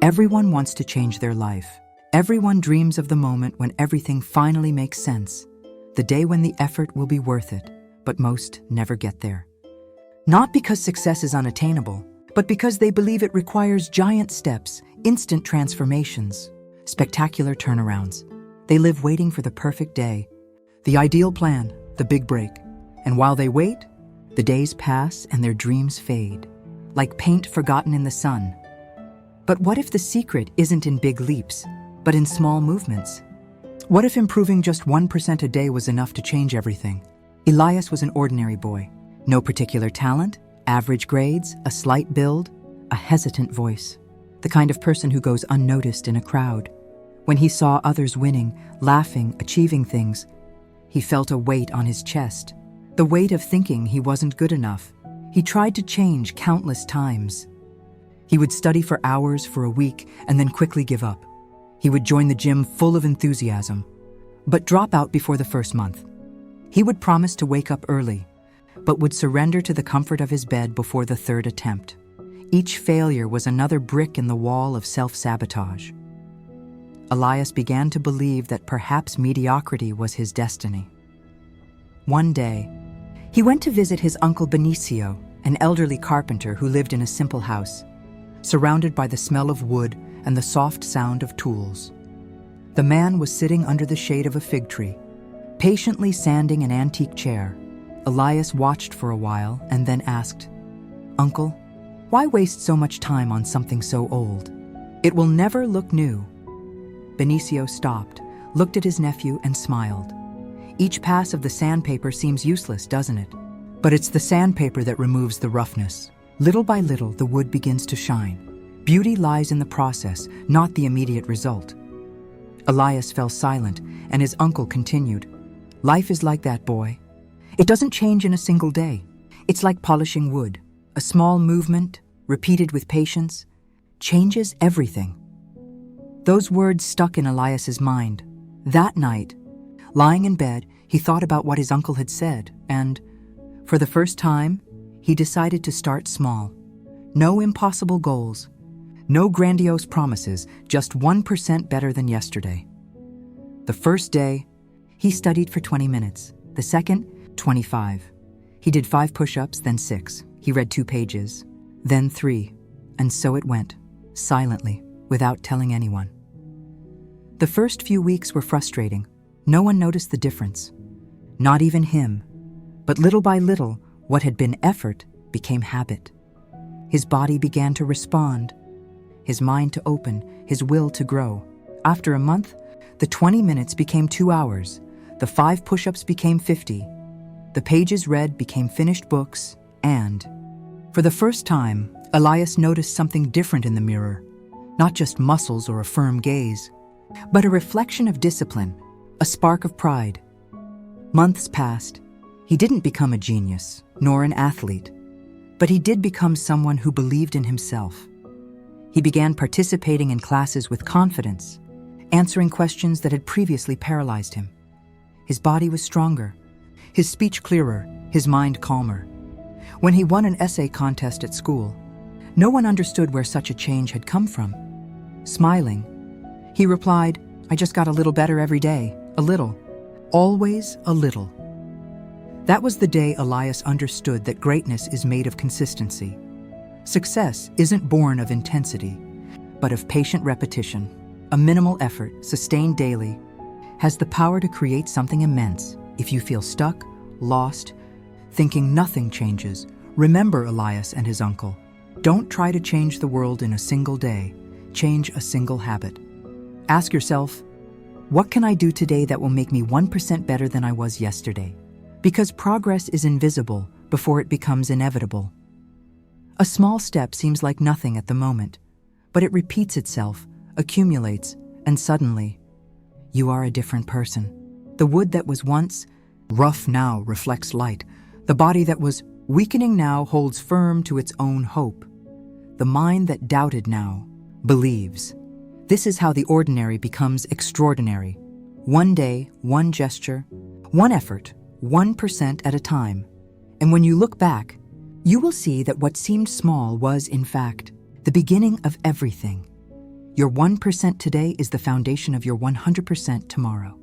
Everyone wants to change their life. Everyone dreams of the moment when everything finally makes sense, the day when the effort will be worth it, but most never get there. Not because success is unattainable, but because they believe it requires giant steps, instant transformations, spectacular turnarounds. They live waiting for the perfect day, the ideal plan, the big break. And while they wait, the days pass and their dreams fade, like paint forgotten in the sun. But what if the secret isn't in big leaps, but in small movements? What if improving just 1% a day was enough to change everything? Elias was an ordinary boy. No particular talent, average grades, a slight build, a hesitant voice. The kind of person who goes unnoticed in a crowd. When he saw others winning, laughing, achieving things, he felt a weight on his chest. The weight of thinking he wasn't good enough. He tried to change countless times. He would study for hours for a week and then quickly give up. He would join the gym full of enthusiasm, but drop out before the first month. He would promise to wake up early, but would surrender to the comfort of his bed before the third attempt. Each failure was another brick in the wall of self-sabotage. Elias began to believe that perhaps mediocrity was his destiny. One day, he went to visit his uncle Benicio, an elderly carpenter who lived in a simple house, surrounded by the smell of wood and the soft sound of tools. The man was sitting under the shade of a fig tree, patiently sanding an antique chair. Elias watched for a while and then asked, "Uncle, why waste so much time on something so old? It will never look new." Benicio stopped, looked at his nephew and smiled. Each pass of the sandpaper seems useless, doesn't it? But it's the sandpaper that removes the roughness. Little by little, the wood begins to shine. Beauty lies in the process, not the immediate result. Elias fell silent, and his uncle continued, "Life is like that, boy. It doesn't change in a single day. It's like polishing wood. A small movement, repeated with patience, changes everything." Those words stuck in Elias's mind. That night, lying in bed, he thought about what his uncle had said, and, for the first time, he decided to start small. No impossible goals, no grandiose promises, just 1% better than yesterday. The first day, he studied for 20 minutes. The second, 25. He did 5 push-ups, then 6. He read 2 pages, then 3. And so it went, silently, without telling anyone. The first few weeks were frustrating. No one noticed the difference. Not even him. But little by little, what had been effort became habit. His body began to respond, his mind to open, his will to grow. After a month, the 20 minutes became 2 hours. The 5 push-ups became 50. The pages read became finished books, and, for the first time, Elias noticed something different in the mirror. Not just muscles or a firm gaze, but a reflection of discipline, a spark of pride. Months passed. He didn't become a genius, nor an athlete, but he did become someone who believed in himself. He began participating in classes with confidence, answering questions that had previously paralyzed him. His body was stronger, his speech clearer, his mind calmer. When he won an essay contest at school, no one understood where such a change had come from. Smiling, he replied, "I just got a little better every day, a little, always a little." That was the day Elias understood that greatness is made of consistency. Success isn't born of intensity, but of patient repetition. A minimal effort, sustained daily, has the power to create something immense. If you feel stuck, lost, thinking nothing changes, remember Elias and his uncle. Don't try to change the world in a single day. Change a single habit. Ask yourself, what can I do today that will make me 1% better than I was yesterday? Because progress is invisible before it becomes inevitable. A small step seems like nothing at the moment, but it repeats itself, accumulates, and suddenly, you are a different person. The wood that was once rough now reflects light. The body that was weakening now holds firm to its own hope. The mind that doubted now believes. This is how the ordinary becomes extraordinary. One day, one gesture, one effort, 1% at a time. And when you look back, you will see that what seemed small was, in fact, the beginning of everything. Your 1% today is the foundation of your 100% tomorrow.